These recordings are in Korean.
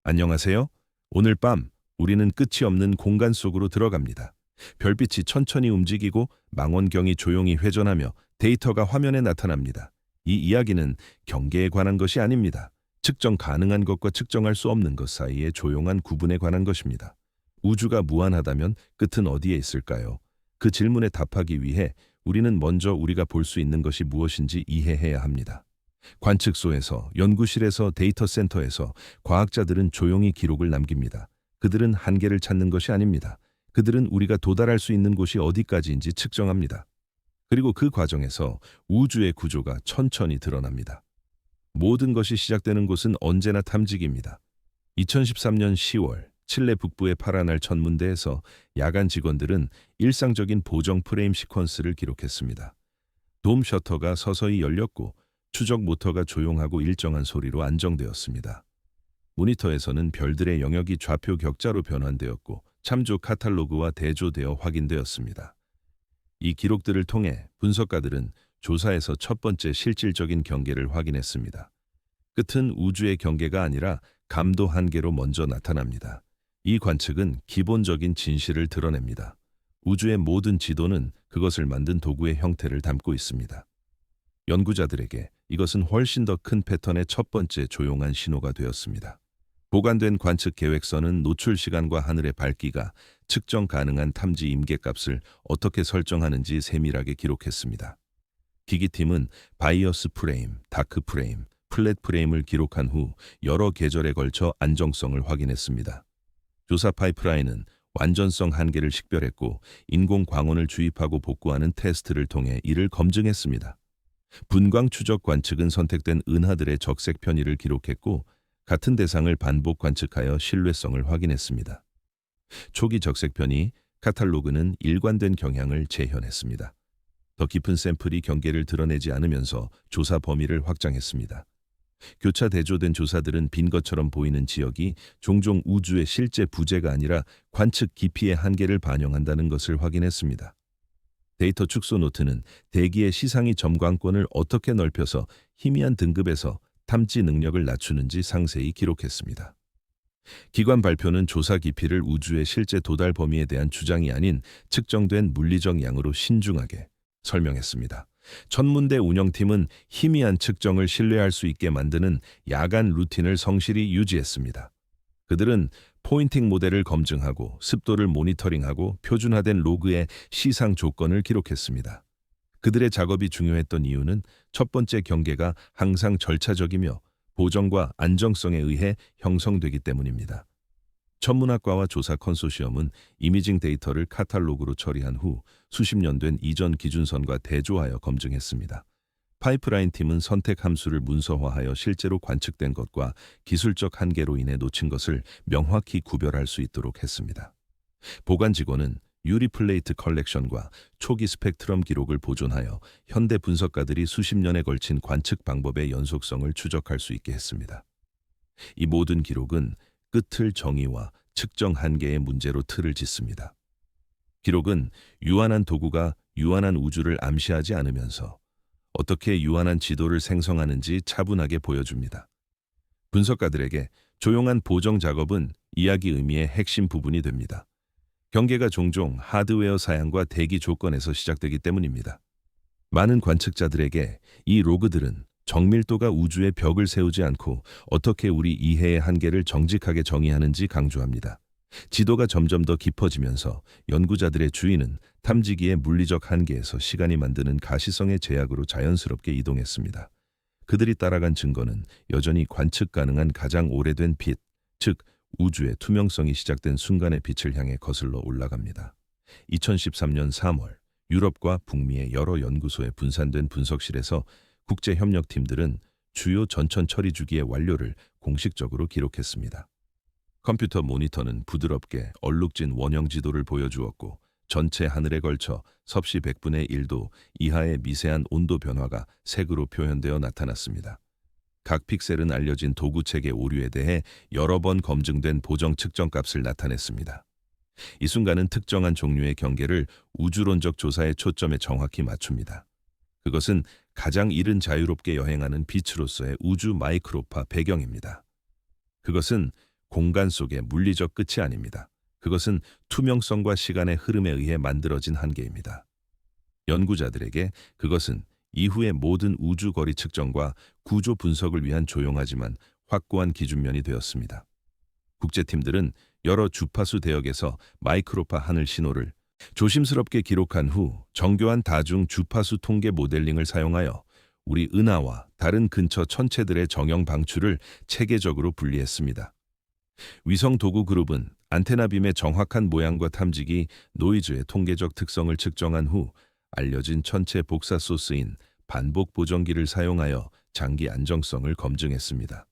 안녕하세요. 오늘 밤 우리는 끝이 없는 공간 속으로 들어갑니다. 별빛이 천천히 움직이고 망원경이 조용히 회전하며 데이터가 화면에 나타납니다. 이 이야기는 경계에 관한 것이 아닙니다. 측정 가능한 것과 측정할 수 없는 것 사이의 조용한 구분에 관한 것입니다. 우주가 무한하다면 끝은 어디에 있을까요? 그 질문에 답하기 위해 우리는 먼저 우리가 볼 수 있는 것이 무엇인지 이해해야 합니다. 관측소에서, 연구실에서, 데이터 센터에서 과학자들은 조용히 기록을 남깁니다. 그들은 한계를 찾는 것이 아닙니다. 그들은 우리가 도달할 수 있는 곳이 어디까지인지 측정합니다. 그리고 그 과정에서 우주의 구조가 천천히 드러납니다. 모든 것이 시작되는 곳은 언제나 탐지기입니다. 2013년 10월 칠레 북부의 파라날 천문대에서 야간 직원들은 일상적인 보정 프레임 시퀀스를 기록했습니다. 돔 셔터가 서서히 열렸고 추적 모터가 조용하고 일정한 소리로 안정되었습니다. 모니터에서는 별들의 영역이 좌표 격자로 변환되었고 참조 카탈로그와 대조되어 확인되었습니다. 이 기록들을 통해 분석가들은 조사에서 첫 번째 실질적인 경계를 확인했습니다. 끝은 우주의 경계가 아니라 감도 한계로 먼저 나타납니다. 이 관측은 기본적인 진실을 드러냅니다. 우주의 모든 지도는 그것을 만든 도구의 형태를 담고 있습니다. 연구자들에게 이것은 훨씬 더 큰 패턴의 첫 번째 조용한 신호가 되었습니다. 보관된 관측 계획서는 노출 시간과 하늘의 밝기가 측정 가능한 탐지 임계값을 어떻게 설정하는지 세밀하게 기록했습니다. 기기팀은 바이어스 프레임, 다크 프레임, 플랫 프레임을 기록한 후 여러 계절에 걸쳐 안정성을 확인했습니다. 조사 파이프라인은 완전성 한계를 식별했고 인공 광원을 주입하고 복구하는 테스트를 통해 이를 검증했습니다. 분광 추적 관측은 선택된 은하들의 적색 편의를 기록했고 같은 대상을 반복 관측하여 신뢰성을 확인했습니다. 초기 적색 편의, 카탈로그는 일관된 경향을 재현했습니다. 더 깊은 샘플이 경계를 드러내지 않으면서 조사 범위를 확장했습니다. 교차 대조된 조사들은 빈 것처럼 보이는 지역이 종종 우주의 실제 부재가 아니라 관측 깊이의 한계를 반영한다는 것을 확인했습니다. 데이터 축소 노트는 대기의 시상이 점광권을 어떻게 넓혀서 희미한 등급에서 탐지 능력을 낮추는지 상세히 기록했습니다. 기관 발표는 조사 깊이를 우주의 실제 도달 범위에 대한 주장이 아닌 측정된 물리적 양으로 신중하게 설명했습니다. 천문대 운영팀은 희미한 측정을 신뢰할 수 있게 만드는 야간 루틴을 성실히 유지했습니다. 그들은 포인팅 모델을 검증하고 습도를 모니터링하고 표준화된 로그의 시상 조건을 기록했습니다. 그들의 작업이 중요했던 이유는 첫 번째 경계가 항상 절차적이며 보정과 안정성에 의해 형성되기 때문입니다. 천문학과와 조사 컨소시엄은 이미징 데이터를 카탈로그로 처리한 후 수십 년 된 이전 기준선과 대조하여 검증했습니다. 파이프라인 팀은 선택 함수를 문서화하여 실제로 관측된 것과 기술적 한계로 인해 놓친 것을 명확히 구별할 수 있도록 했습니다. 보관 직원은 유리 플레이트 컬렉션과 초기 스펙트럼 기록을 보존하여 현대 분석가들이 수십 년에 걸친 관측 방법의 연속성을 추적할 수 있게 했습니다. 이 모든 기록은 끝을 정의와 측정 한계의 문제로 틀을 짓습니다. 기록은 유한한 도구가 유한한 우주를 암시하지 않으면서 어떻게 유한한 지도를 생성하는지 차분하게 보여줍니다. 분석가들에게 조용한 보정 작업은 이야기 의미의 핵심 부분이 됩니다. 경계가 종종 하드웨어 사양과 대기 조건에서 시작되기 때문입니다. 많은 관측자들에게 이 로그들은 정밀도가 우주의 벽을 세우지 않고 어떻게 우리 이해의 한계를 정직하게 정의하는지 강조합니다. 지도가 점점 더 깊어지면서 연구자들의 주의는 탐지기의 물리적 한계에서 시간이 만드는 가시성의 제약으로 자연스럽게 이동했습니다. 그들이 따라간 증거는 여전히 관측 가능한 가장 오래된 빛, 즉 우주의 투명성이 시작된 순간의 빛을 향해 거슬러 올라갑니다. 2013년 3월 유럽과 북미의 여러 연구소에 분산된 분석실에서 국제협력팀들은 주요 전천 처리 주기의 완료를 공식적으로 기록했습니다. 컴퓨터 모니터는 부드럽게 얼룩진 원형 지도를 보여주었고 전체 하늘에 걸쳐 섭씨 100분의 1도 이하의 미세한 온도 변화가 색으로 표현되어 나타났습니다. 각 픽셀은 알려진 도구체계 오류에 대해 여러 번 검증된 보정 측정값을 나타냈습니다. 이 순간은 특정한 종류의 경계를 우주론적 조사의 초점에 정확히 맞춥니다. 그것은 가장 이른 자유롭게 여행하는 빛으로서의 우주 마이크로파 배경입니다. 그것은 공간 속의 물리적 끝이 아닙니다. 그것은 투명성과 시간의 흐름에 의해 만들어진 한계입니다. 연구자들에게 그것은 이후의 모든 우주 거리 측정과 구조 분석을 위한 조용하지만 확고한 기준면이 되었습니다. 국제팀들은 여러 주파수 대역에서 마이크로파 하늘 신호를 조심스럽게 기록한 후 정교한 다중 주파수 통계 모델링을 사용하여 우리 은하와 다른 근처 천체들의 정형 방출을 체계적으로 분리했습니다. 위성 도구 그룹은 안테나 빔의 정확한 모양과 탐지기, 노이즈의 통계적 특성을 측정한 후 알려진 천체 복사 소스인 반복 보정기를 사용하여 장기 안정성을 검증했습니다.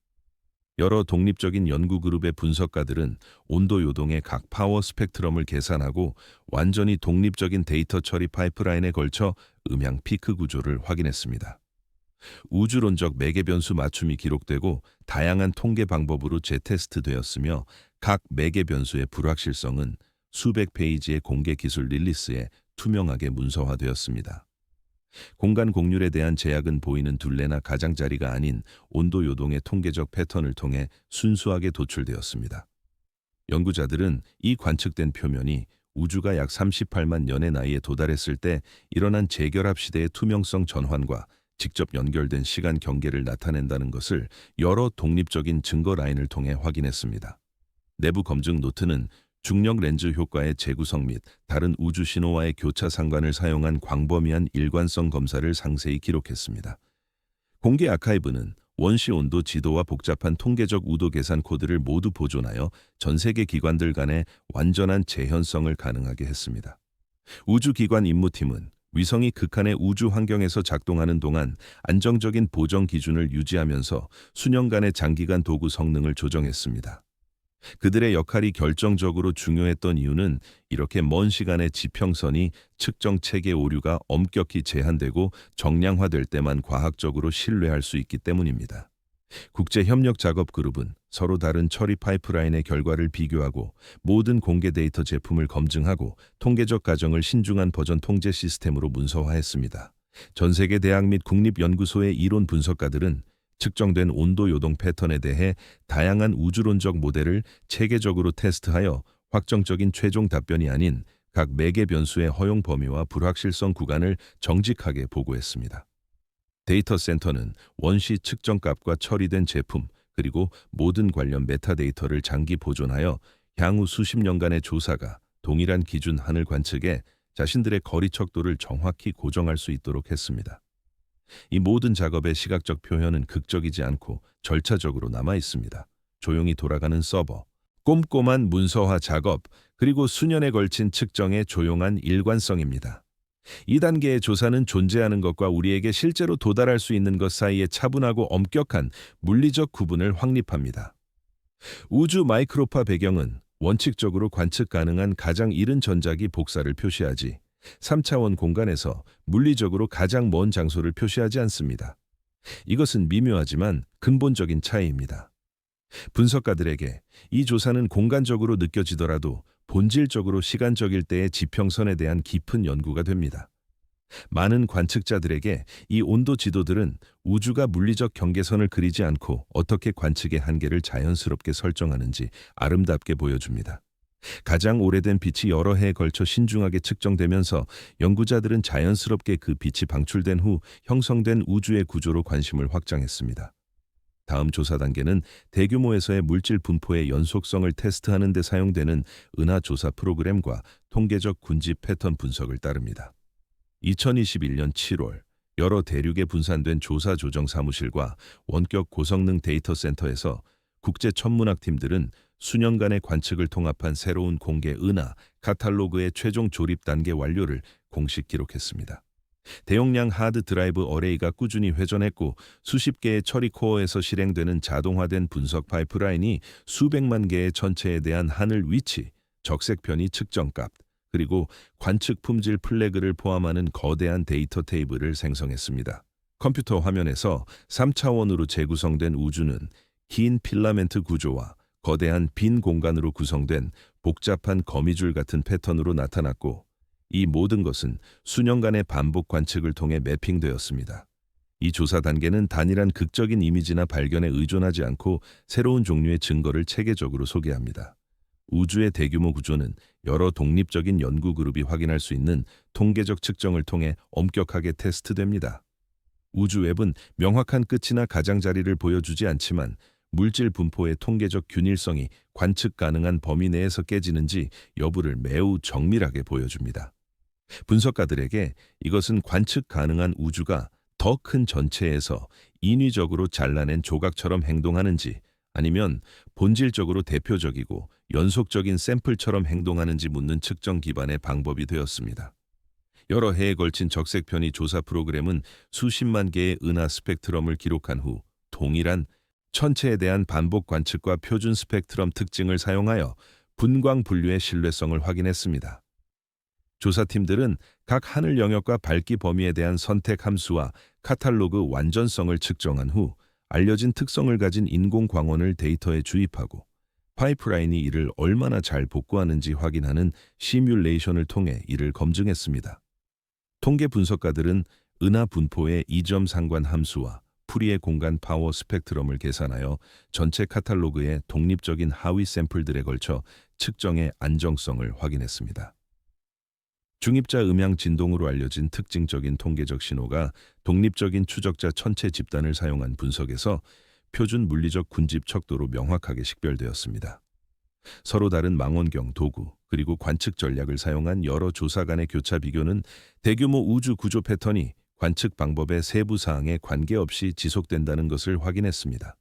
여러 독립적인 연구 그룹의 분석가들은 온도 요동의 각 파워 스펙트럼을 계산하고 완전히 독립적인 데이터 처리 파이프라인에 걸쳐 음향 피크 구조를 확인했습니다. 우주론적 매개 변수 맞춤이 기록되고 다양한 통계 방법으로 재테스트되었으며 각 매개 변수의 불확실성은 수백 페이지의 공개 기술 릴리스에 투명하게 문서화되었습니다. 공간 곡률에 대한 제약은 보이는 둘레나 가장자리가 아닌 온도 요동의 통계적 패턴을 통해 순수하게 도출되었습니다. 연구자들은 이 관측된 표면이 우주가 약 38만 년의 나이에 도달했을 때 일어난 재결합 시대의 투명성 전환과 직접 연결된 시간 경계를 나타낸다는 것을 여러 독립적인 증거 라인을 통해 확인했습니다. 내부 검증 노트는 중력 렌즈 효과의 재구성 및 다른 우주 신호와의 교차 상관을 사용한 광범위한 일관성 검사를 상세히 기록했습니다. 공개 아카이브는 원시 온도 지도와 복잡한 통계적 우도 계산 코드를 모두 보존하여 전 세계 기관들 간의 완전한 재현성을 가능하게 했습니다. 우주기관 임무팀은 위성이 극한의 우주 환경에서 작동하는 동안 안정적인 보정 기준을 유지하면서 수년간의 장기간 도구 성능을 조정했습니다. 그들의 역할이 결정적으로 중요했던 이유는 이렇게 먼 시간의 지평선이 측정 체계 오류가 엄격히 제한되고 정량화될 때만 과학적으로 신뢰할 수 있기 때문입니다. 국제협력 작업 그룹은 서로 다른 처리 파이프라인의 결과를 비교하고 모든 공개 데이터 제품을 검증하고 통계적 가정을 신중한 버전 통제 시스템으로 문서화했습니다. 전 세계 대학 및 국립연구소의 이론 분석가들은 측정된 온도 요동 패턴에 대해 다양한 우주론적 모델을 체계적으로 테스트하여 확정적인 최종 답변이 아닌 각 매개 변수의 허용 범위와 불확실성 구간을 정직하게 보고했습니다. 데이터 센터는 원시 측정값과 처리된 제품 그리고 모든 관련 메타데이터를 장기 보존하여 향후 수십 년간의 조사가 동일한 기준 하늘 관측에 자신들의 거리 척도를 정확히 고정할 수 있도록 했습니다. 이 모든 작업의 시각적 표현은 극적이지 않고 절차적으로 남아 있습니다. 조용히 돌아가는 서버, 꼼꼼한 문서화 작업, 그리고 수년에 걸친 측정의 조용한 일관성입니다. 이 단계의 조사는 존재하는 것과 우리에게 실제로 도달할 수 있는 것 사이의 차분하고 엄격한 물리적 구분을 확립합니다. 우주 마이크로파 배경은 원칙적으로 관측 가능한 가장 이른 전자기 복사를 표시하지 3차원 공간에서 물리적으로 가장 먼 장소를 표시하지 않습니다. 이것은 미묘하지만 근본적인 차이입니다. 분석가들에게 이 조사는 공간적으로 느껴지더라도 본질적으로 시간적일 때의 지평선에 대한 깊은 연구가 됩니다. 많은 관측자들에게 이 온도 지도들은 우주가 물리적 경계선을 그리지 않고 어떻게 관측의 한계를 자연스럽게 설정하는지 아름답게 보여줍니다. 가장 오래된 빛이 여러 해에 걸쳐 신중하게 측정되면서 연구자들은 자연스럽게 그 빛이 방출된 후 형성된 우주의 구조로 관심을 확장했습니다. 다음 조사 단계는 대규모에서의 물질 분포의 연속성을 테스트하는 데 사용되는 은하 조사 프로그램과 통계적 군집 패턴 분석을 따릅니다. 2021년 7월 여러 대륙에 분산된 조사 조정 사무실과 원격 고성능 데이터 센터에서 국제 천문학 팀들은 수년간의 관측을 통합한 새로운 공개 은하 카탈로그의 최종 조립 단계 완료를 공식 기록했습니다. 대용량 하드 드라이브 어레이가 꾸준히 회전했고 수십 개의 처리 코어에서 실행되는 자동화된 분석 파이프라인이 수백만 개의 천체에 대한 하늘 위치, 적색 편의 측정값, 그리고 관측 품질 플래그를 포함하는 거대한 데이터 테이블을 생성했습니다. 컴퓨터 화면에서 3차원으로 재구성된 우주는 긴 필라멘트 구조와 거대한 빈 공간으로 구성된 복잡한 거미줄 같은 패턴으로 나타났고 이 모든 것은 수년간의 반복 관측을 통해 매핑되었습니다. 이 조사 단계는 단일한 극적인 이미지나 발견에 의존하지 않고 새로운 종류의 증거를 체계적으로 소개합니다. 우주의 대규모 구조는 여러 독립적인 연구 그룹이 확인할 수 있는 통계적 측정을 통해 엄격하게 테스트됩니다. 우주 웹은 명확한 끝이나 가장자리를 보여주지 않지만 물질 분포의 통계적 균일성이 관측 가능한 범위 내에서 깨지는지 여부를 매우 정밀하게 보여줍니다. 분석가들에게 이것은 관측 가능한 우주가 더 큰 전체에서 인위적으로 잘라낸 조각처럼 행동하는지 아니면 본질적으로 대표적이고 연속적인 샘플처럼 행동하는지 묻는 측정 기반의 방법이 되었습니다. 여러 해에 걸친 적색편의 조사 프로그램은 수십만 개의 은하 스펙트럼을 기록한 후 동일한 천체에 대한 반복 관측과 표준 스펙트럼 특징을 사용하여 분광 분류의 신뢰성을 확인했습니다. 조사팀들은 각 하늘 영역과 밝기 범위에 대한 선택 함수와 카탈로그 완전성을 측정한 후 알려진 특성을 가진 인공 광원을 데이터에 주입하고 파이프라인이 이를 얼마나 잘 복구하는지 확인하는 시뮬레이션을 통해 이를 검증했습니다. 통계 분석가들은 은하 분포의 이점 상관 함수와 풀이의 공간 파워 스펙트럼을 계산하여 전체 카탈로그의 독립적인 하위 샘플들에 걸쳐 측정의 안정성을 확인했습니다. 중입자 음향 진동으로 알려진 특징적인 통계적 신호가 독립적인 추적자 천체 집단을 사용한 분석에서 표준 물리적 군집 척도로 명확하게 식별되었습니다. 서로 다른 망원경 도구 그리고 관측 전략을 사용한 여러 조사 간의 교차 비교는 대규모 우주 구조 패턴이 관측 방법의 세부 사항에 관계없이 지속된다는 것을 확인했습니다.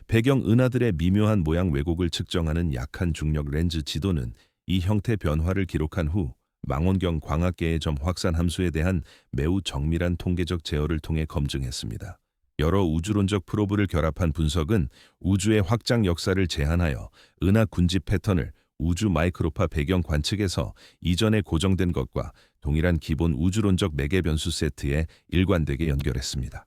배경 은하들의 미묘한 모양 왜곡을 측정하는 약한 중력 렌즈 지도는 이 형태 변화를 기록한 후 망원경 광학계의 점 확산 함수에 대한 매우 정밀한 통계적 제어를 통해 검증했습니다. 여러 우주론적 프로브를 결합한 분석은 우주의 확장 역사를 제한하여 은하 군집 패턴을 우주 마이크로파 배경 관측에서 이전에 고정된 것과 동일한 기본 우주론적 매개 변수 세트에 일관되게 연결했습니다.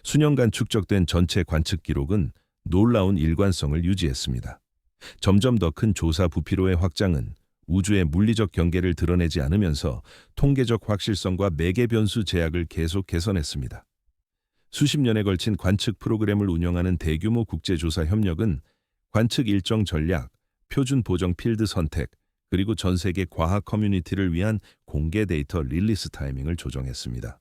수년간 축적된 전체 관측 기록은 놀라운 일관성을 유지했습니다. 점점 더 큰 조사 부피로의 확장은 우주의 물리적 경계를 드러내지 않으면서 통계적 확실성과 매개 변수 제약을 계속 개선했습니다. 수십 년에 걸친 관측 프로그램을 운영하는 대규모 국제조사 협력은 관측 일정 전략, 표준 보정 필드 선택, 그리고 전 세계 과학 커뮤니티를 위한 공개 데이터 릴리스 타이밍을 조정했습니다.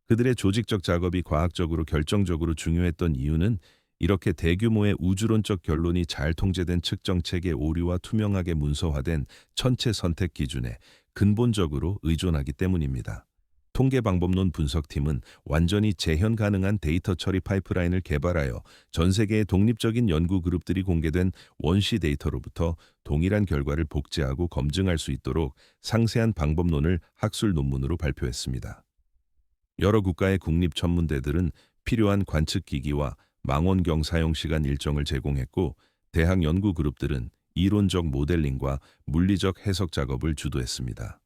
그들의 조직적 작업이 과학적으로 결정적으로 중요했던 이유는 이렇게 대규모의 우주론적 결론이 잘 통제된 측정체계 오류와 투명하게 문서화된 천체 선택 기준에 근본적으로 의존하기 때문입니다. 통계방법론 분석팀은 완전히 재현 가능한 데이터 처리 파이프라인을 개발하여 전 세계의 독립적인 연구 그룹들이 공개된 원시 데이터로부터 동일한 결과를 복제하고 검증할 수 있도록 상세한 방법론을 학술 논문으로 발표했습니다. 여러 국가의 국립천문대들은 필요한 관측 기기와 망원경 사용 시간 일정을 제공했고 대학 연구 그룹들은 이론적 모델링과 물리적 해석 작업을 주도했습니다.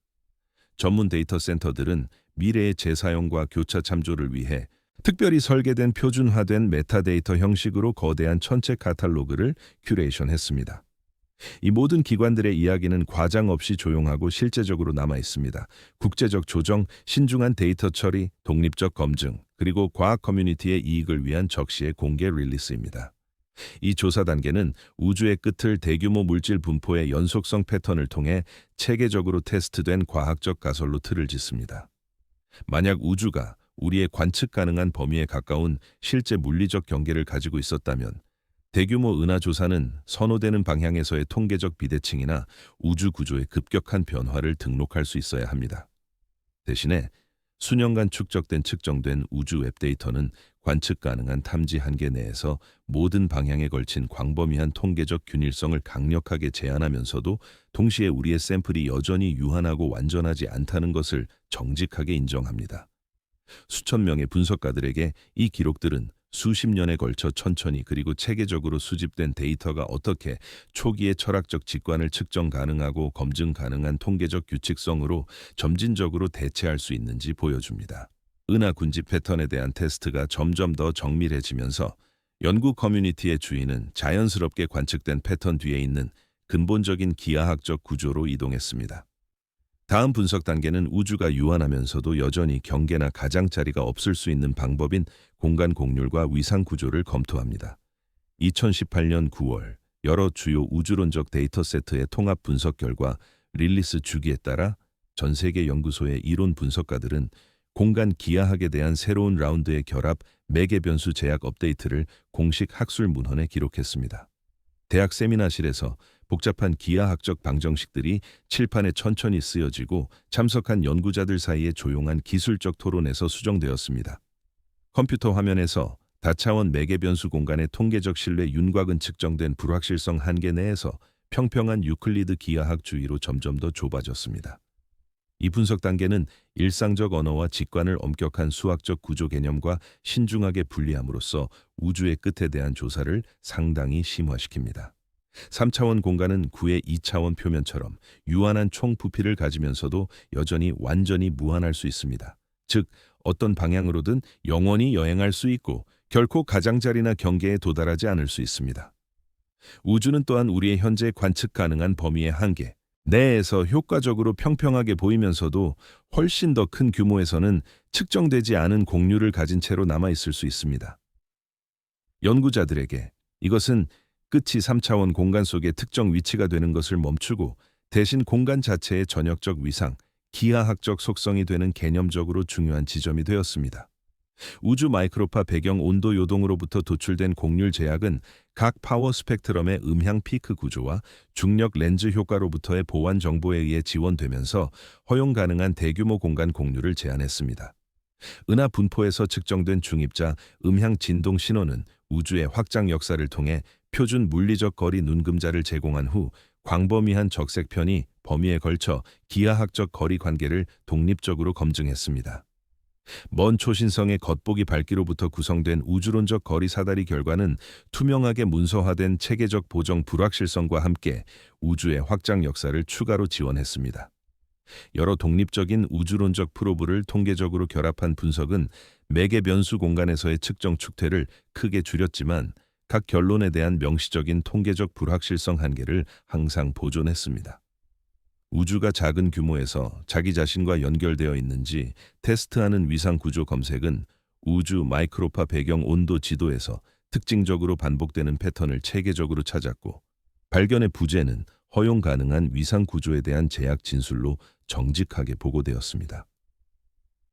전문 데이터 센터들은 미래의 재사용과 교차 참조를 위해 특별히 설계된 표준화된 메타데이터 형식으로 거대한 천체 카탈로그를 큐레이션했습니다. 이 모든 기관들의 이야기는 과장 없이 조용하고 실제적으로 남아 있습니다. 국제적 조정, 신중한 데이터 처리, 독립적 검증, 그리고 과학 커뮤니티의 이익을 위한 적시의 공개 릴리스입니다. 이 조사 단계는 우주의 끝을 대규모 물질 분포의 연속성 패턴을 통해 체계적으로 테스트된 과학적 가설로 틀을 짓습니다. 만약 우주가 우리의 관측 가능한 범위에 가까운 실제 물리적 경계를 가지고 있었다면 대규모 은하 조사는 선호되는 방향에서의 통계적 비대칭이나 우주 구조의 급격한 변화를 등록할 수 있어야 합니다. 대신에 수년간 축적된 측정된 우주 웹 데이터는 관측 가능한 탐지 한계 내에서 모든 방향에 걸친 광범위한 통계적 균일성을 강력하게 제한하면서도 동시에 우리의 샘플이 여전히 유한하고 완전하지 않다는 것을 정직하게 인정합니다. 수천 명의 분석가들에게 이 기록들은 수십 년에 걸쳐 천천히 그리고 체계적으로 수집된 데이터가 어떻게 초기의 철학적 직관을 측정 가능하고 검증 가능한 통계적 규칙성으로 점진적으로 대체할 수 있는지 보여줍니다. 은하 군집 패턴에 대한 테스트가 점점 더 정밀해지면서 연구 커뮤니티의 주의는 자연스럽게 관측된 패턴 뒤에 있는 근본적인 기하학적 구조로 이동했습니다. 다음 분석 단계는 우주가 유한하면서도 여전히 경계나 가장자리가 없을 수 있는 방법인 공간 곡률과 위상 구조를 검토합니다. 2018년 9월 여러 주요 우주론적 데이터 세트의 통합 분석 결과 릴리스 주기에 따라 전 세계 연구소의 이론 분석가들은 공간 기하학에 대한 새로운 라운드의 결합 매개 변수 제약 업데이트를 공식 학술 문헌에 기록했습니다. 대학 세미나실에서 복잡한 기하학적 방정식들이 칠판에 천천히 쓰여지고 참석한 연구자들 사이에 조용한 기술적 토론에서 수정되었습니다. 컴퓨터 화면에서 다차원 매개 변수 공간의 통계적 신뢰 윤곽은 측정된 불확실성 한계 내에서 평평한 유클리드 기하학 주의로 점점 더 좁아졌습니다. 이 분석 단계는 일상적 언어와 직관을 엄격한 수학적 구조 개념과 신중하게 분리함으로써 우주의 끝에 대한 조사를 상당히 심화시킵니다. 3차원 공간은 구의 2차원 표면처럼 유한한 총 부피를 가지면서도 여전히 완전히 무한할 수 있습니다. 즉, 어떤 방향으로든 영원히 여행할 수 있고 결코 가장자리나 경계에 도달하지 않을 수 있습니다. 우주는 또한 우리의 현재 관측 가능한 범위의 한계 내에서 효과적으로 평평하게 보이면서도 훨씬 더 큰 규모에서는 측정되지 않은 곡률을 가진 채로 남아있을 수 있습니다. 연구자들에게 이것은 끝이 3차원 공간 속의 특정 위치가 되는 것을 멈추고 대신 공간 자체의 전역적 위상, 기하학적 속성이 되는 개념적으로 중요한 지점이 되었습니다. 우주 마이크로파 배경 온도 요동으로부터 도출된 곡률 제약은 각 파워 스펙트럼의 음향 피크 구조와 중력 렌즈 효과로부터의 보완 정보에 의해 지원되면서 허용 가능한 대규모 공간 곡률을 제한했습니다. 은하 분포에서 측정된 중입자 음향 진동 신호는 우주의 확장 역사를 통해 표준 물리적 거리 눈금자를 제공한 후 광범위한 적색편이 범위에 걸쳐 기하학적 거리 관계를 독립적으로 검증했습니다. 먼 초신성의 겉보기 밝기로부터 구성된 우주론적 거리 사다리 결과는 투명하게 문서화된 체계적 보정 불확실성과 함께 우주의 확장 역사를 추가로 지원했습니다. 여러 독립적인 우주론적 프로브를 통계적으로 결합한 분석은 매개 변수 공간에서의 측정 축퇴를 크게 줄였지만 각 결론에 대한 명시적인 통계적 불확실성 한계를 항상 보존했습니다. 우주가 작은 규모에서 자기 자신과 연결되어 있는지 테스트하는 위상 구조 검색은 우주 마이크로파 배경 온도 지도에서 특징적으로 반복되는 패턴을 체계적으로 찾았고, 발견의 부재는 허용 가능한 위상 구조에 대한 제약 진술로 정직하게 보고되었습니다.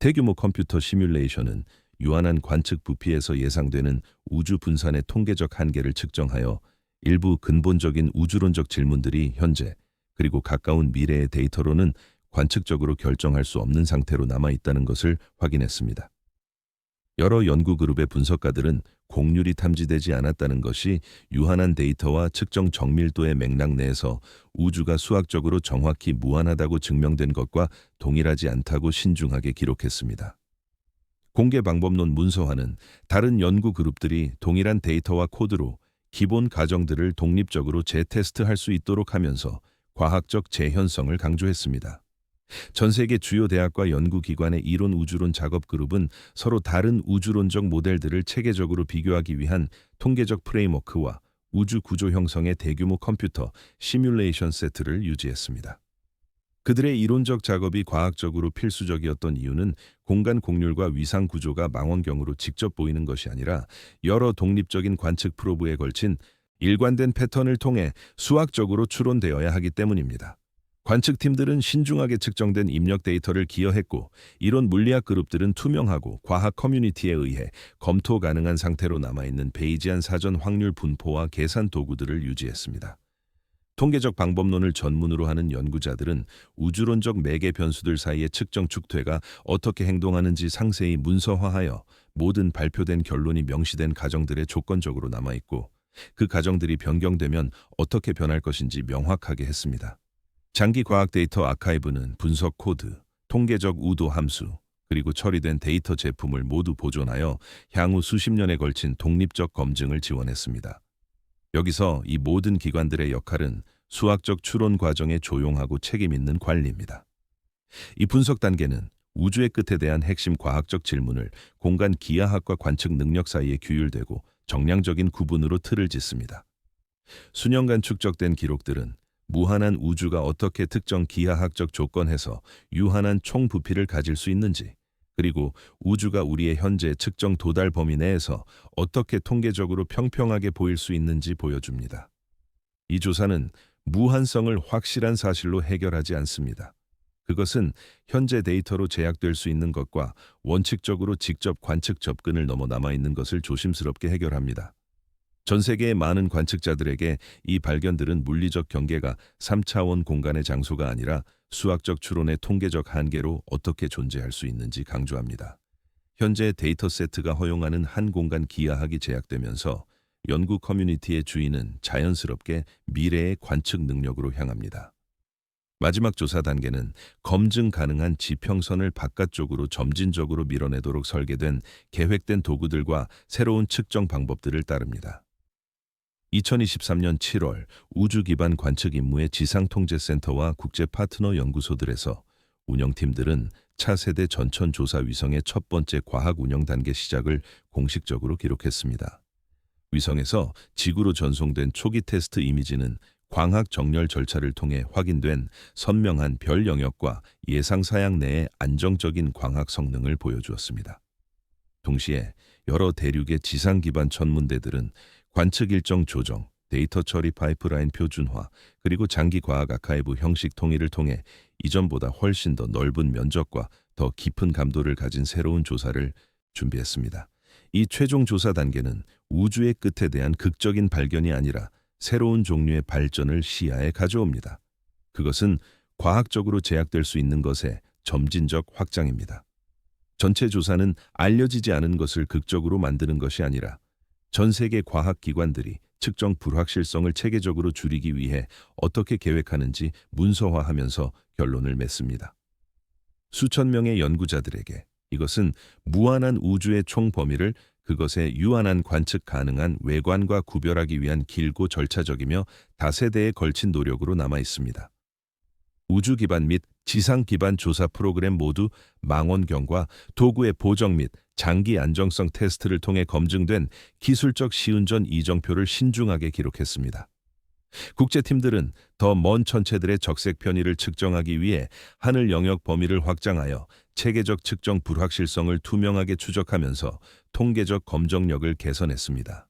대규모 컴퓨터 시뮬레이션은 유한한 관측 부피에서 예상되는 우주 분산의 통계적 한계를 측정하여 일부 근본적인 우주론적 질문들이 현재 그리고 가까운 미래의 데이터로는 관측적으로 결정할 수 없는 상태로 남아있다는 것을 확인했습니다. 여러 연구 그룹의 분석가들은 곡률이 탐지되지 않았다는 것이 유한한 데이터와 측정 정밀도의 맥락 내에서 우주가 수학적으로 정확히 무한하다고 증명된 것과 동일하지 않다고 신중하게 기록했습니다. 공개 방법론 문서화는 다른 연구 그룹들이 동일한 데이터와 코드로 기본 가정들을 독립적으로 재테스트할 수 있도록 하면서 과학적 재현성을 강조했습니다. 전 세계 주요 대학과 연구기관의 이론 우주론 작업 그룹은 서로 다른 우주론적 모델들을 체계적으로 비교하기 위한 통계적 프레임워크와 우주 구조 형성의 대규모 컴퓨터 시뮬레이션 세트를 유지했습니다. 그들의 이론적 작업이 과학적으로 필수적이었던 이유는 공간 곡률과 위상 구조가 망원경으로 직접 보이는 것이 아니라 여러 독립적인 관측 프로브에 걸친 일관된 패턴을 통해 수학적으로 추론되어야 하기 때문입니다. 관측팀들은 신중하게 측정된 입력 데이터를 기여했고, 이론 물리학 그룹들은 투명하고 과학 커뮤니티에 의해 검토 가능한 상태로 남아있는 베이지안 사전 확률 분포와 계산 도구들을 유지했습니다. 통계적 방법론을 전문으로 하는 연구자들은 우주론적 매개 변수들 사이의 측정 축퇴가 어떻게 행동하는지 상세히 문서화하여 모든 발표된 결론이 명시된 가정들에 조건적으로 남아있고, 그 가정들이 변경되면 어떻게 변할 것인지 명확하게 했습니다. 장기 과학 데이터 아카이브는 분석 코드, 통계적 우도 함수, 그리고 처리된 데이터 제품을 모두 보존하여 향후 수십 년에 걸친 독립적 검증을 지원했습니다. 여기서 이 모든 기관들의 역할은 수학적 추론 과정의 조용하고 책임 있는 관리입니다. 이 분석 단계는 우주의 끝에 대한 핵심 과학적 질문을 공간 기하학과 관측 능력 사이에 규율되고 정량적인 구분으로 틀을 짓습니다. 수년간 축적된 기록들은 무한한 우주가 어떻게 특정 기하학적 조건에서 유한한 총부피를 가질 수 있는지, 그리고 우주가 우리의 현재 측정 도달 범위 내에서 어떻게 통계적으로 평평하게 보일 수 있는지 보여줍니다. 이 조사는 무한성을 확실한 사실로 해결하지 않습니다. 그것은 현재 데이터로 제약될 수 있는 것과 원칙적으로 직접 관측 접근을 넘어 남아있는 것을 조심스럽게 해결합니다. 전 세계의 많은 관측자들에게 이 발견들은 물리적 경계가 3차원 공간의 장소가 아니라 수학적 추론의 통계적 한계로 어떻게 존재할 수 있는지 강조합니다. 현재 데이터 세트가 허용하는 한 공간 기하학이 제약되면서 연구 커뮤니티의 주의는 자연스럽게 미래의 관측 능력으로 향합니다. 마지막 조사 단계는 검증 가능한 지평선을 바깥쪽으로 점진적으로 밀어내도록 설계된 계획된 도구들과 새로운 측정 방법들을 따릅니다. 2023년 7월 우주 기반 관측 임무의 지상통제센터와 국제 파트너 연구소들에서 운영팀들은 차세대 전천 조사 위성의 첫 번째 과학 운영 단계 시작을 공식적으로 기록했습니다. 위성에서 지구로 전송된 초기 테스트 이미지는 광학 정렬 절차를 통해 확인된 선명한 별 영역과 예상 사양 내의 안정적인 광학 성능을 보여주었습니다. 동시에 여러 대륙의 지상 기반 천문대들은 관측 일정 조정, 데이터 처리 파이프라인 표준화, 그리고 장기 과학 아카이브 형식 통일을 통해 이전보다 훨씬 더 넓은 면적과 더 깊은 감도를 가진 새로운 조사를 준비했습니다. 이 최종 조사 단계는 우주의 끝에 대한 극적인 발견이 아니라 새로운 종류의 발전을 시야에 가져옵니다. 그것은 과학적으로 제약될 수 있는 것의 점진적 확장입니다. 전체 조사는 알려지지 않은 것을 극적으로 만드는 것이 아니라 전 세계 과학기관들이 측정 불확실성을 체계적으로 줄이기 위해 어떻게 계획하는지 문서화하면서 결론을 맺습니다. 수천 명의 연구자들에게 이것은 무한한 우주의 총 범위를 그것의 유한한 관측 가능한 외관과 구별하기 위한 길고 절차적이며 다세대에 걸친 노력으로 남아 있습니다. 우주 기반 및 지상 기반 조사 프로그램 모두 망원경과 도구의 보정 및 장기 안정성 테스트를 통해 검증된 기술적 시운전 이정표를 신중하게 기록했습니다. 국제팀들은 더 먼 천체들의 적색 편의를 측정하기 위해 하늘 영역 범위를 확장하여 체계적 측정 불확실성을 투명하게 추적하면서 통계적 검정력을 개선했습니다.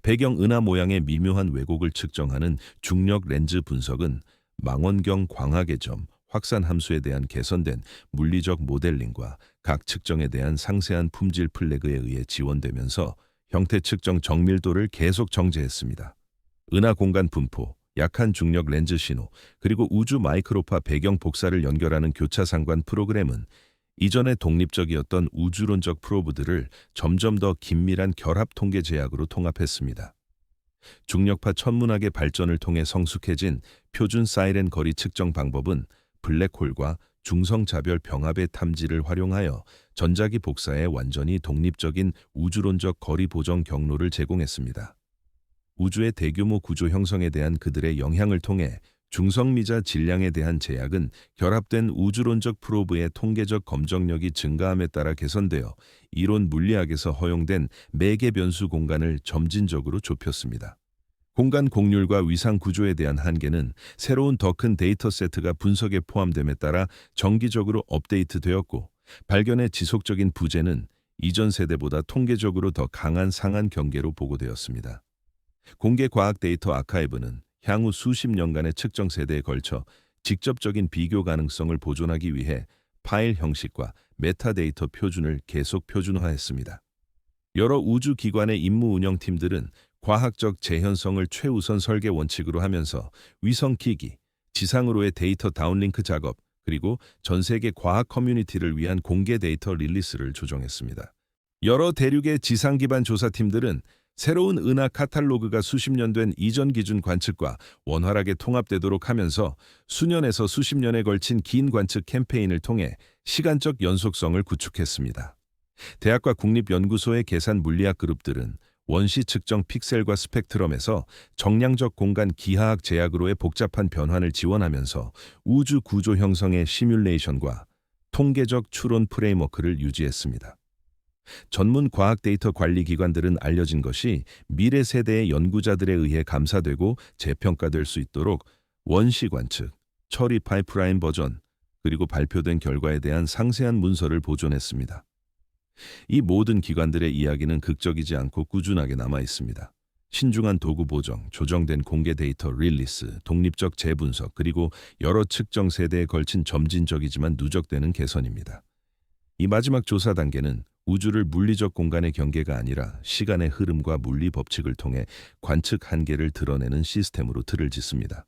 배경 은하 모양의 미묘한 왜곡을 측정하는 중력 렌즈 분석은 망원경 광학의 점, 확산 함수에 대한 개선된 물리적 모델링과 각 측정에 대한 상세한 품질 플래그에 의해 지원되면서 형태 측정 정밀도를 계속 정제했습니다. 은하 공간 분포, 약한 중력 렌즈 신호, 그리고 우주 마이크로파 배경 복사를 연결하는 교차 상관 프로그램은 이전에 독립적이었던 우주론적 프로브들을 점점 더 긴밀한 결합 통계 제약으로 통합했습니다. 중력파 천문학의 발전을 통해 성숙해진 표준 사이렌 거리 측정 방법은 블랙홀과 중성자별 병합의 탐지를 활용하여 전자기 복사에 완전히 독립적인 우주론적 거리 보정 경로를 제공했습니다. 우주의 대규모 구조 형성에 대한 그들의 영향을 통해 중성미자 질량에 대한 제약은 결합된 우주론적 프로브의 통계적 검정력이 증가함에 따라 개선되어 이론 물리학에서 허용된 매개 변수 공간을 점진적으로 좁혔습니다. 공간 곡률과 위상 구조에 대한 한계는 새로운 더 큰 데이터 세트가 분석에 포함됨에 따라 정기적으로 업데이트되었고, 발견의 지속적인 부재는 이전 세대보다 통계적으로 더 강한 상한 경계로 보고되었습니다. 공개 과학 데이터 아카이브는 향후 수십 년간의 측정 세대에 걸쳐 직접적인 비교 가능성을 보존하기 위해 파일 형식과 메타데이터 표준을 계속 표준화했습니다. 여러 우주 기관의 임무 운영팀들은 과학적 재현성을 최우선 설계 원칙으로 하면서 위성 기기, 지상으로의 데이터 다운링크 작업, 그리고 전 세계 과학 커뮤니티를 위한 공개 데이터 릴리스를 조정했습니다. 여러 대륙의 지상 기반 조사팀들은 새로운 은하 카탈로그가 수십 년 된 이전 기준 관측과 원활하게 통합되도록 하면서 수년에서 수십 년에 걸친 긴 관측 캠페인을 통해 시간적 연속성을 구축했습니다. 대학과 국립연구소의 계산 물리학 그룹들은 원시 측정 픽셀과 스펙트럼에서 정량적 공간 기하학 제약으로의 복잡한 변환을 지원하면서 우주 구조 형성의 시뮬레이션과 통계적 추론 프레임워크를 유지했습니다. 전문 과학 데이터 관리 기관들은 알려진 것이 미래 세대의 연구자들에 의해 감사되고 재평가될 수 있도록 원시 관측, 처리 파이프라인 버전, 그리고 발표된 결과에 대한 상세한 문서를 보존했습니다. 이 모든 기관들의 이야기는 극적이지 않고 꾸준하게 남아 있습니다. 신중한 도구 보정, 조정된 공개 데이터 릴리스, 독립적 재분석, 그리고 여러 측정 세대에 걸친 점진적이지만 누적되는 개선입니다. 이 마지막 조사 단계는 우주를 물리적 공간의 경계가 아니라 시간의 흐름과 물리 법칙을 통해 관측 한계를 드러내는 시스템으로 틀을 짓습니다.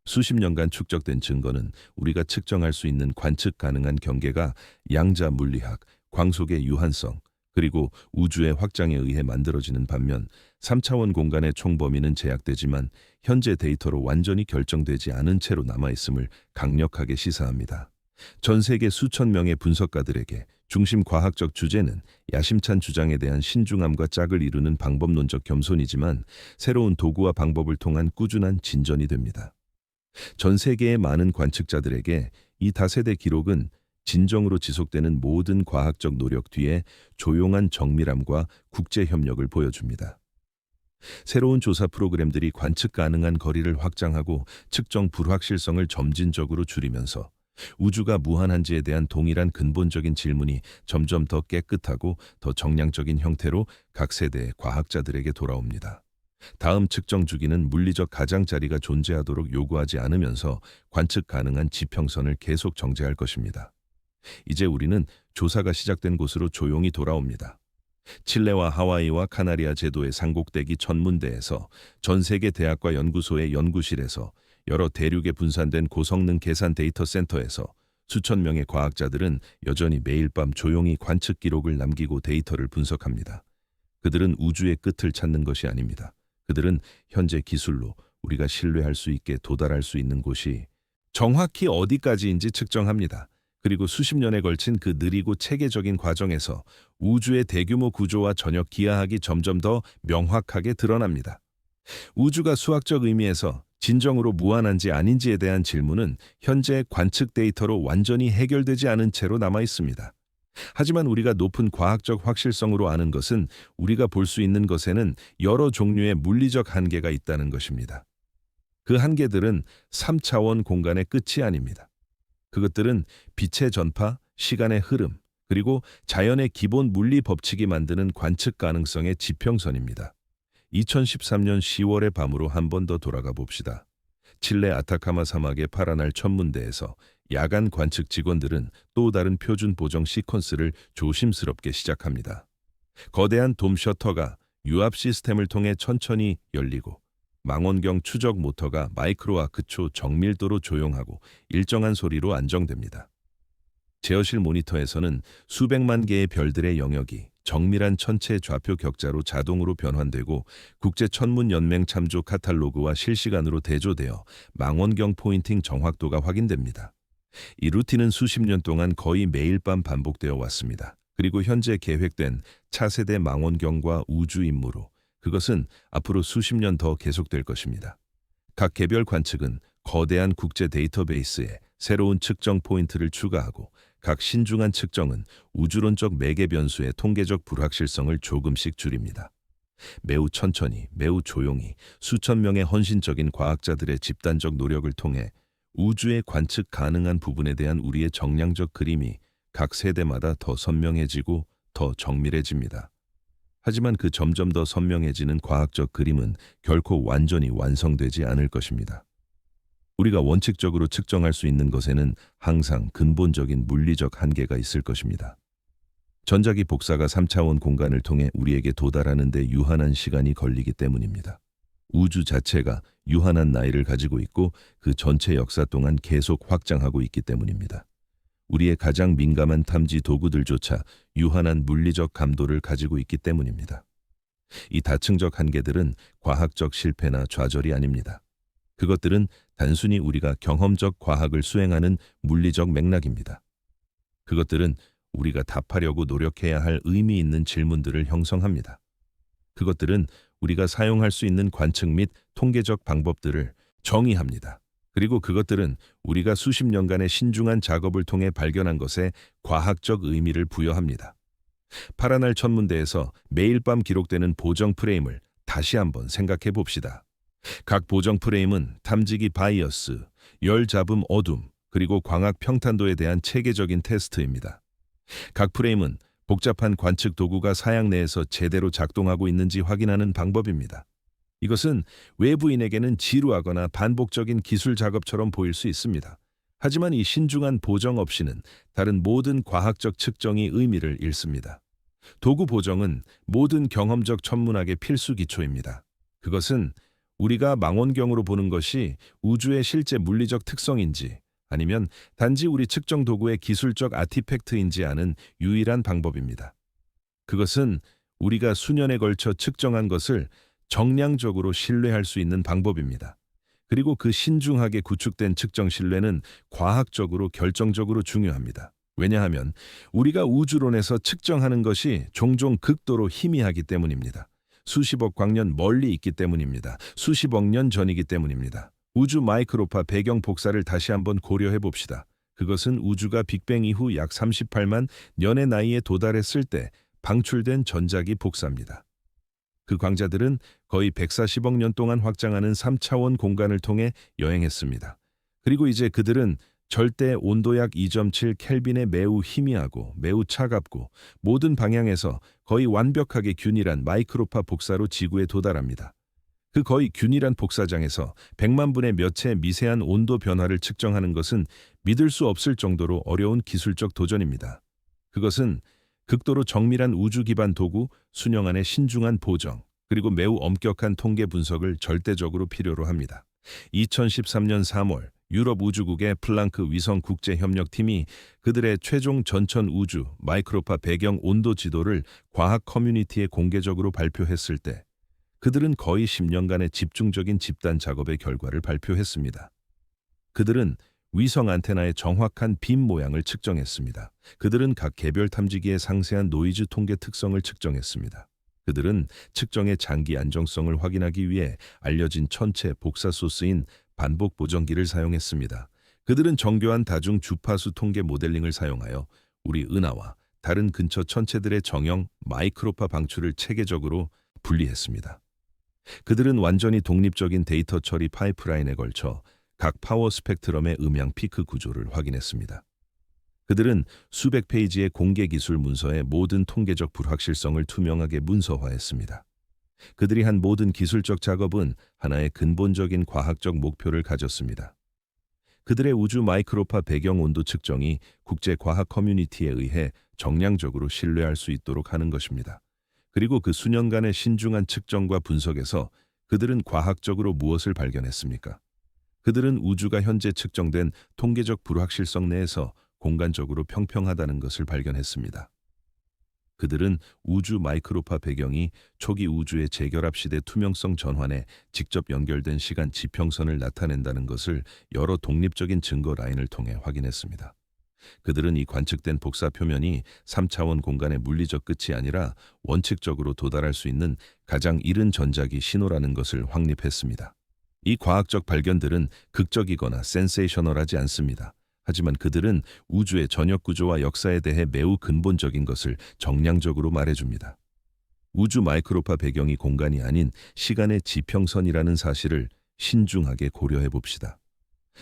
수십 년간 축적된 증거는 우리가 측정할 수 있는 관측 가능한 경계가 양자 물리학, 광속의 유한성, 그리고 우주의 확장에 의해 만들어지는 반면 3차원 공간의 총범위는 제약되지만 현재 데이터로 완전히 결정되지 않은 채로 남아있음을 강력하게 시사합니다. 전 세계 수천 명의 분석가들에게 중심 과학적 주제는 야심찬 주장에 대한 신중함과 짝을 이루는 방법론적 겸손이지만 새로운 도구와 방법을 통한 꾸준한 진전이 됩니다. 전 세계의 많은 관측자들에게 이 다세대 기록은 진정으로 지속되는 모든 과학적 노력 뒤에 조용한 정밀함과 국제 협력을 보여줍니다. 새로운 조사 프로그램들이 관측 가능한 거리를 확장하고 측정 불확실성을 점진적으로 줄이면서 우주가 무한한지에 대한 동일한 근본적인 질문이 점점 더 깨끗하고 더 정량적인 형태로 각 세대의 과학자들에게 돌아옵니다. 다음 측정 주기는 물리적 가장자리가 존재하도록 요구하지 않으면서 관측 가능한 지평선을 계속 정제할 것입니다. 이제 우리는 조사가 시작된 곳으로 조용히 돌아옵니다. 칠레와 하와이와 카나리아 제도의 상곡대기 천문대에서 전 세계 대학과 연구소의 연구실에서 여러 대륙에 분산된 고성능 계산 데이터 센터에서 수천 명의 과학자들은 여전히 매일 밤 조용히 관측 기록을 남기고 데이터를 분석합니다. 그들은 우주의 끝을 찾는 것이 아닙니다. 그들은 현재 기술로 우리가 신뢰할 수 있게 도달할 수 있는 곳이 정확히 어디까지인지 측정합니다. 그리고 수십 년에 걸친 그 느리고 체계적인 과정에서 우주의 대규모 구조와 전역 기하학이 점점 더 명확하게 드러납니다. 우주가 수학적 의미에서 진정으로 무한한지 아닌지에 대한 질문은 현재 관측 데이터로 완전히 해결되지 않은 채로 남아 있습니다. 하지만 우리가 높은 과학적 확실성으로 아는 것은 우리가 볼 수 있는 것에는 여러 종류의 물리적 한계가 있다는 것입니다. 그 한계들은 3차원 공간의 끝이 아닙니다. 그것들은 빛의 전파, 시간의 흐름, 그리고 자연의 기본 물리 법칙이 만드는 관측 가능성의 지평선입니다. 2013년 10월의 밤으로 한 번 더 돌아가 봅시다. 칠레 아타카마 사막의 파라날 천문대에서 야간 관측 직원들은 또 다른 표준 보정 시퀀스를 조심스럽게 시작합니다. 거대한 돔 셔터가 유압 시스템을 통해 천천히 열리고 망원경 추적 모터가 마이크로 아크초 정밀도로 조용하고 일정한 소리로 안정됩니다. 제어실 모니터에서는 수백만 개의 별들의 영역이 정밀한 천체 좌표 격자로 자동으로 변환되고 국제천문연맹 참조 카탈로그와 실시간으로 대조되어 망원경 포인팅 정확도가 확인됩니다. 이 루틴은 수십 년 동안 거의 매일 밤 반복되어 왔습니다. 그리고 현재 계획된 차세대 망원경과 우주 임무로 그것은 앞으로 수십 년 더 계속될 것입니다. 각 개별 관측은 거대한 국제 데이터베이스에 새로운 측정 포인트를 추가하고 각 신중한 측정은 우주론적 매개 변수의 통계적 불확실성을 조금씩 줄입니다. 매우 천천히, 매우 조용히 수천 명의 헌신적인 과학자들의 집단적 노력을 통해 우주의 관측 가능한 부분에 대한 우리의 정량적 그림이 각 세대마다 더 선명해지고 더 정밀해집니다. 하지만 그 점점 더 선명해지는 과학적 그림은 결코 완전히 완성되지 않을 것입니다. 우리가 원칙적으로 측정할 수 있는 것에는 항상 근본적인 물리적 한계가 있을 것입니다. 전자기 복사가 3차원 공간을 통해 우리에게 도달하는 데 유한한 시간이 걸리기 때문입니다. 우주 자체가 유한한 나이를 가지고 있고 그 전체 역사 동안 계속 확장하고 있기 때문입니다. 우리의 가장 민감한 탐지 도구들조차 유한한 물리적 감도를 가지고 있기 때문입니다. 이 다층적 한계들은 과학적 실패나 좌절이 아닙니다. 그것들은 단순히 우리가 경험적 과학을 수행하는 물리적 맥락입니다. 그것들은 우리가 답하려고 노력해야 할 의미 있는 질문들을 형성합니다. 그것들은 우리가 사용할 수 있는 관측 및 통계적 방법들을 정의합니다. 그리고 그것들은 우리가 수십 년간의 신중한 작업을 통해 발견한 것에 과학적 의미를 부여합니다. 파라날 천문대에서 매일 밤 기록되는 보정 프레임을 다시 한번 생각해 봅시다. 각 보정 프레임은 탐지기 바이어스, 열 잡음 어둠, 그리고 광학 평탄도에 대한 체계적인 테스트입니다. 각 프레임은 복잡한 관측 도구가 사양 내에서 제대로 작동하고 있는지 확인하는 방법입니다. 이것은 외부인에게는 지루하거나 반복적인 기술 작업처럼 보일 수 있습니다. 하지만 이 신중한 보정 없이는 다른 모든 과학적 측정이 의미를 잃습니다. 도구 보정은 모든 경험적 천문학의 필수 기초입니다. 그것은 우리가 망원경으로 보는 것이 우주의 실제 물리적 특성인지 아니면 단지 우리 측정 도구의 기술적 아티팩트인지 아는 유일한 방법입니다. 그것은 우리가 수년에 걸쳐 측정한 것을 정량적으로 신뢰할 수 있는 방법입니다. 그리고 그 신중하게 구축된 측정 신뢰는 과학적으로 결정적으로 중요합니다. 왜냐하면 우리가 우주론에서 측정하는 것이 종종 극도로 희미하기 때문입니다. 수십억 광년 멀리 있기 때문입니다. 수십억 년 전이기 때문입니다. 우주 마이크로파 배경 복사를 다시 한번 고려해 봅시다. 그것은 우주가 빅뱅 이후 약 38만 년의 나이에 도달했을 때 방출된 전자기 복사입니다. 그 광자들은 거의 140억 년 동안 확장하는 3차원 공간을 통해 여행했습니다. 그리고 이제 그들은 절대 온도 약 2.7 켈빈에 매우 희미하고 매우 차갑고 모든 방향에서 거의 완벽하게 균일한 마이크로파 복사로 지구에 도달합니다. 그 거의 균일한 복사장에서 100만 분의 몇의 미세한 온도 변화를 측정하는 것은 믿을 수 없을 정도로 어려운 기술적 도전입니다. 그것은 극도로 정밀한 우주 기반 도구, 수년 안의 신중한 보정, 그리고 매우 엄격한 통계 분석을 절대적으로 필요로 합니다. 2013년 3월 유럽 우주국의 플랑크 위성 국제협력팀이 그들의 최종 전천 우주 마이크로파 배경 온도 지도를 과학 커뮤니티에 공개적으로 발표했을 때 그들은 거의 10년간의 집중적인 집단 작업의 결과를 발표했습니다. 그들은 위성 안테나의 정확한 빔 모양을 측정했습니다. 그들은 각 개별 탐지기의 상세한 노이즈 통계 특성을 측정했습니다. 그들은 측정의 장기 안정성을 확인하기 위해 알려진 천체 복사 소스인 반복 보정기를 사용했습니다. 그들은 정교한 다중 주파수 통계 모델링을 사용하여 우리 은하와 다른 근처 천체들의 정형 마이크로파 방출을 체계적으로 분리했습니다. 그들은 완전히 독립적인 데이터 처리 파이프라인에 걸쳐 각 파워 스펙트럼의 음향 피크 구조를 확인했습니다. 그들은 수백 페이지의 공개 기술 문서의 모든 통계적 불확실성을 투명하게 문서화했습니다. 그들이 한 모든 기술적 작업은 하나의 근본적인 과학적 목표를 가졌습니다. 그들의 우주 마이크로파 배경 온도 측정이 국제 과학 커뮤니티에 의해 정량적으로 신뢰할 수 있도록 하는 것입니다. 그리고 그 수년간의 신중한 측정과 분석에서 그들은 과학적으로 무엇을 발견했습니까? 그들은 우주가 현재 측정된 통계적 불확실성 내에서 공간적으로 평평하다는 것을 발견했습니다. 그들은 우주 마이크로파 배경이 초기 우주의 재결합 시대 투명성 전환에 직접 연결된 시간 지평선을 나타낸다는 것을 여러 독립적인 증거 라인을 통해 확인했습니다. 그들은 이 관측된 복사 표면이 3차원 공간의 물리적 끝이 아니라 원칙적으로 도달할 수 있는 가장 이른 전자기 신호라는 것을 확립했습니다. 이 과학적 발견들은 극적이거나 센세이셔널하지 않습니다. 하지만 그들은 우주의 전역 구조와 역사에 대해 매우 근본적인 것을 정량적으로 말해줍니다. 우주 마이크로파 배경이 공간이 아닌 시간의 지평선이라는 사실을 신중하게 고려해 봅시다.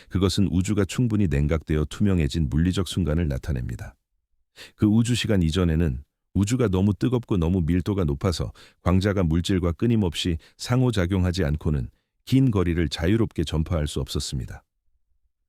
그것은 우주가 충분히 냉각되어 투명해진 물리적 순간을 나타냅니다. 그 우주 시간 이전에는 우주가 너무 뜨겁고 너무 밀도가 높아서 광자가 물질과 끊임없이 상호작용하지 않고는 긴 거리를 자유롭게 전파할 수 없었습니다.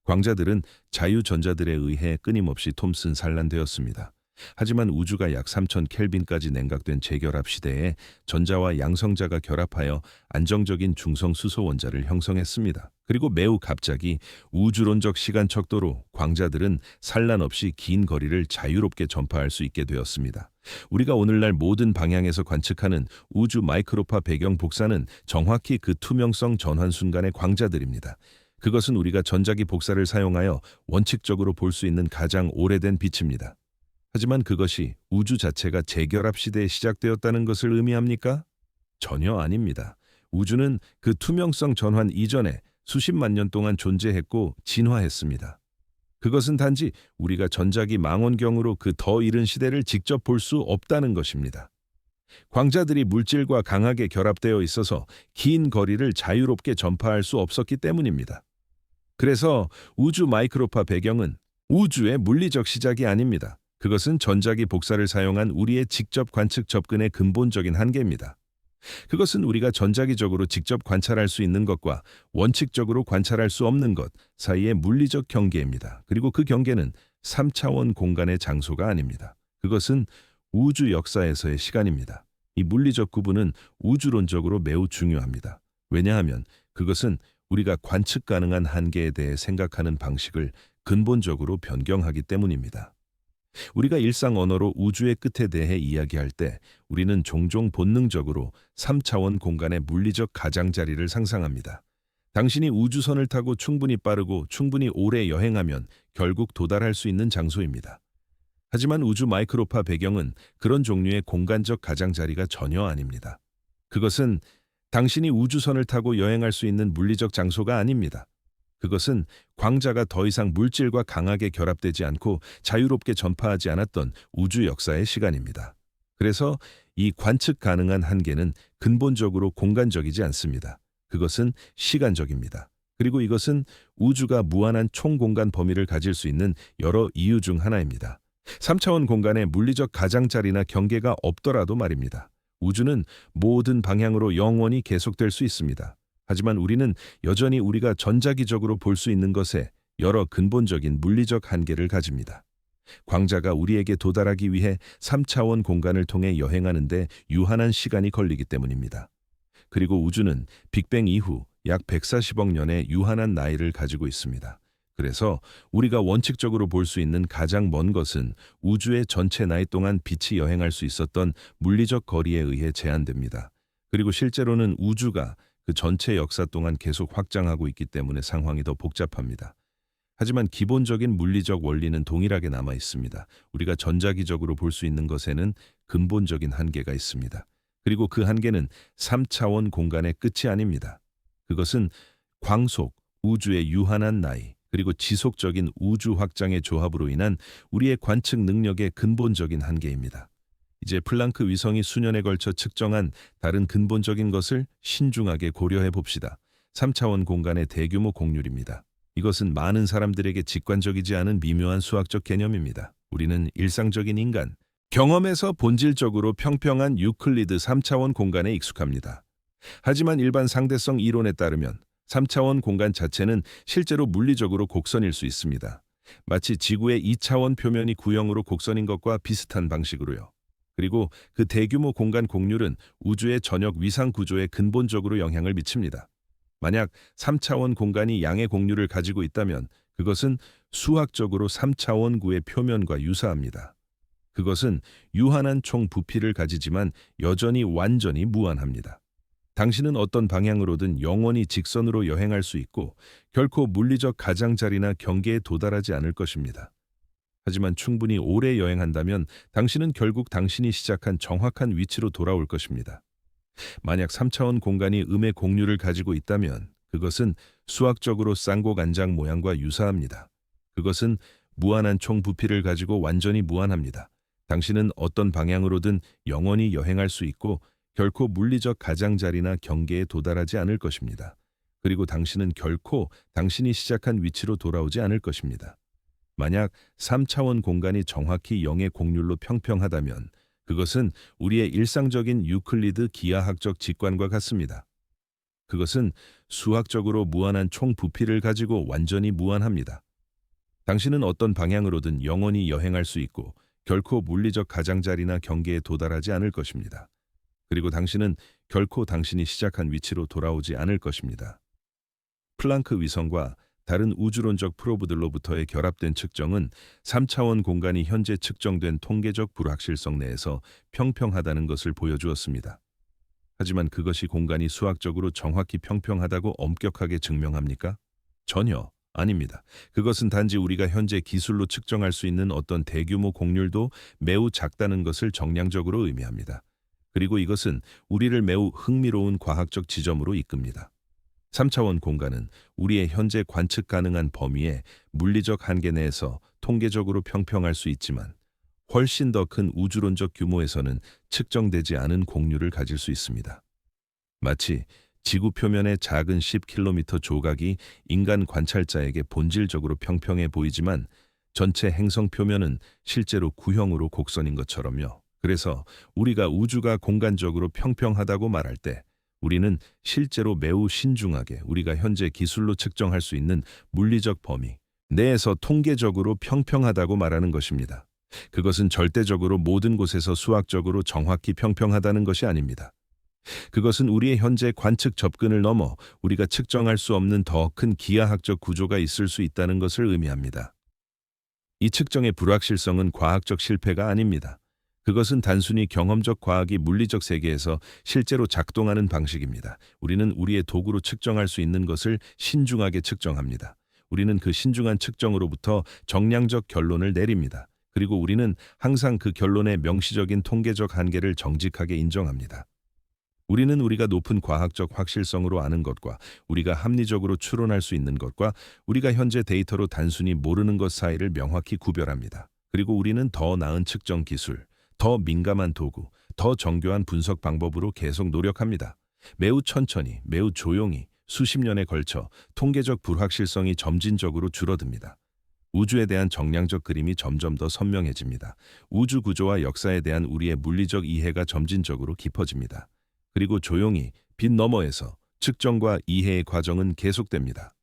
광자들은 자유전자들에 의해 끊임없이 톰슨 산란되었습니다. 하지만 우주가 약 3000 켈빈까지 냉각된 재결합 시대에 전자와 양성자가 결합하여 안정적인 중성 수소 원자를 형성했습니다. 그리고 매우 갑자기 우주론적 시간 척도로 광자들은 산란 없이 긴 거리를 자유롭게 전파할 수 있게 되었습니다. 우리가 오늘날 모든 방향에서 관측하는 우주 마이크로파 배경 복사는 정확히 그 투명성 전환 순간의 광자들입니다. 그것은 우리가 전자기 복사를 사용하여 원칙적으로 볼 수 있는 가장 오래된 빛입니다. 하지만 그것이 우주 자체가 재결합 시대에 시작되었다는 것을 의미합니까? 전혀 아닙니다. 우주는 그 투명성 전환 이전에 수십만 년 동안 존재했고 진화했습니다. 그것은 단지 우리가 전자기 망원경으로 그 더 이른 시대를 직접 볼 수 없다는 것입니다. 광자들이 물질과 강하게 결합되어 있어서 긴 거리를 자유롭게 전파할 수 없었기 때문입니다. 그래서 우주 마이크로파 배경은 우주의 물리적 시작이 아닙니다. 그것은 전자기 복사를 사용한 우리의 직접 관측 접근의 근본적인 한계입니다. 그것은 우리가 전자기적으로 직접 관찰할 수 있는 것과 원칙적으로 관찰할 수 없는 것 사이의 물리적 경계입니다. 그리고 그 경계는 3차원 공간의 장소가 아닙니다. 그것은 우주 역사에서의 시간입니다. 이 물리적 구분은 우주론적으로 매우 중요합니다. 왜냐하면 그것은 우리가 관측 가능한 한계에 대해 생각하는 방식을 근본적으로 변경하기 때문입니다. 우리가 일상 언어로 우주의 끝에 대해 이야기할 때 우리는 종종 본능적으로 3차원 공간의 물리적 가장자리를 상상합니다. 당신이 우주선을 타고 충분히 빠르고 충분히 오래 여행하면 결국 도달할 수 있는 장소입니다. 하지만 우주 마이크로파 배경은 그런 종류의 공간적 가장자리가 전혀 아닙니다. 그것은 당신이 우주선을 타고 여행할 수 있는 물리적 장소가 아닙니다. 그것은 광자가 더 이상 물질과 강하게 결합되지 않고 자유롭게 전파하지 않았던 우주 역사의 시간입니다. 그래서 이 관측 가능한 한계는 근본적으로 공간적이지 않습니다. 그것은 시간적입니다. 그리고 이것은 우주가 무한한 총공간 범위를 가질 수 있는 여러 이유 중 하나입니다. 3차원 공간에 물리적 가장자리나 경계가 없더라도 말입니다. 우주는 모든 방향으로 영원히 계속될 수 있습니다. 하지만 우리는 여전히 우리가 전자기적으로 볼 수 있는 것에 여러 근본적인 물리적 한계를 가집니다. 광자가 우리에게 도달하기 위해 3차원 공간을 통해 여행하는데 유한한 시간이 걸리기 때문입니다. 그리고 우주는 빅뱅 이후 약 140억 년의 유한한 나이를 가지고 있습니다. 그래서 우리가 원칙적으로 볼 수 있는 가장 먼 것은 우주의 전체 나이 동안 빛이 여행할 수 있었던 물리적 거리에 의해 제한됩니다. 그리고 실제로는 우주가 그 전체 역사 동안 계속 확장하고 있기 때문에 상황이 더 복잡합니다. 하지만 기본적인 물리적 원리는 동일하게 남아 있습니다. 우리가 전자기적으로 볼 수 있는 것에는 근본적인 한계가 있습니다. 그리고 그 한계는 3차원 공간의 끝이 아닙니다. 그것은 광속, 우주의 유한한 나이, 그리고 지속적인 우주 확장의 조합으로 인한 우리의 관측 능력의 근본적인 한계입니다. 이제 플랑크 위성이 수년에 걸쳐 측정한 다른 근본적인 것을 신중하게 고려해 봅시다. 3차원 공간의 대규모 곡률입니다. 이것은 많은 사람들에게 직관적이지 않은 미묘한 수학적 개념입니다. 우리는 일상적인 인간, 경험에서 본질적으로 평평한 유클리드 3차원 공간에 익숙합니다. 하지만 일반 상대성 이론에 따르면 3차원 공간 자체는 실제로 물리적으로 곡선일 수 있습니다. 마치 지구의 2차원 표면이 구형으로 곡선인 것과 비슷한 방식으로요. 그리고 그 대규모 공간 곡률은 우주의 전역 위상 구조에 근본적으로 영향을 미칩니다. 만약 3차원 공간이 양의 곡률을 가지고 있다면 그것은 수학적으로 3차원 구의 표면과 유사합니다. 그것은 유한한 총 부피를 가지지만 여전히 완전히 무한합니다. 당신은 어떤 방향으로든 영원히 직선으로 여행할 수 있고 결코 물리적 가장자리나 경계에 도달하지 않을 것입니다. 하지만 충분히 오래 여행한다면 당신은 결국 당신이 시작한 정확한 위치로 돌아올 것입니다. 만약 3차원 공간이 음의 곡률을 가지고 있다면 그것은 수학적으로 쌍곡안장 모양과 유사합니다. 그것은 무한한 총 부피를 가지고 완전히 무한합니다. 당신은 어떤 방향으로든 영원히 여행할 수 있고 결코 물리적 가장자리나 경계에 도달하지 않을 것입니다. 그리고 당신은 결코 당신이 시작한 위치로 돌아오지 않을 것입니다. 만약 3차원 공간이 정확히 0의 곡률로 평평하다면 그것은 우리의 일상적인 유클리드 기하학적 직관과 같습니다. 그것은 수학적으로 무한한 총 부피를 가지고 완전히 무한합니다. 당신은 어떤 방향으로든 영원히 여행할 수 있고 결코 물리적 가장자리나 경계에 도달하지 않을 것입니다. 그리고 당신은 결코 당신이 시작한 위치로 돌아오지 않을 것입니다. 플랑크 위성과 다른 우주론적 프로브들로부터의 결합된 측정은 3차원 공간이 현재 측정된 통계적 불확실성 내에서 평평하다는 것을 보여주었습니다. 하지만 그것이 공간이 수학적으로 정확히 평평하다고 엄격하게 증명합니까? 전혀 아닙니다. 그것은 단지 우리가 현재 기술로 측정할 수 있는 어떤 대규모 곡률도 매우 작다는 것을 정량적으로 의미합니다. 그리고 이것은 우리를 매우 흥미로운 과학적 지점으로 이끕니다. 3차원 공간은 우리의 현재 관측 가능한 범위의 물리적 한계 내에서 통계적으로 평평할 수 있지만 훨씬 더 큰 우주론적 규모에서는 측정되지 않은 공률을 가질 수 있습니다. 마치 지구 표면의 작은 10km 조각이 인간 관찰자에게 본질적으로 평평해 보이지만 전체 행성 표면은 실제로 구형으로 곡선인 것처럼요. 그래서 우리가 우주가 공간적으로 평평하다고 말할 때 우리는 실제로 매우 신중하게 우리가 현재 기술로 측정할 수 있는 물리적 범위 내에서 통계적으로 평평하다고 말하는 것입니다. 그것은 절대적으로 모든 곳에서 수학적으로 정확히 평평하다는 것이 아닙니다. 그것은 우리의 현재 관측 접근을 넘어 우리가 측정할 수 없는 더 큰 기하학적 구조가 있을 수 있다는 것을 의미합니다. 이 측정의 불확실성은 과학적 실패가 아닙니다. 그것은 단순히 경험적 과학이 물리적 세계에서 실제로 작동하는 방식입니다. 우리는 우리의 도구로 측정할 수 있는 것을 신중하게 측정합니다. 우리는 그 신중한 측정으로부터 정량적 결론을 내립니다. 그리고 우리는 항상 그 결론의 명시적인 통계적 한계를 정직하게 인정합니다. 우리는 우리가 높은 과학적 확실성으로 아는 것과 우리가 합리적으로 추론할 수 있는 것과 우리가 현재 데이터로 단순히 모르는 것 사이를 명확히 구별합니다. 그리고 우리는 더 나은 측정 기술, 더 민감한 도구, 더 정교한 분석 방법으로 계속 노력합니다. 매우 천천히, 매우 조용히, 수십 년에 걸쳐 통계적 불확실성이 점진적으로 줄어듭니다. 우주에 대한 정량적 그림이 점점 더 선명해집니다. 우주 구조와 역사에 대한 우리의 물리적 이해가 점진적으로 깊어집니다. 그리고 조용히 빛 너머에서 측정과 이해의 과정은 계속됩니다.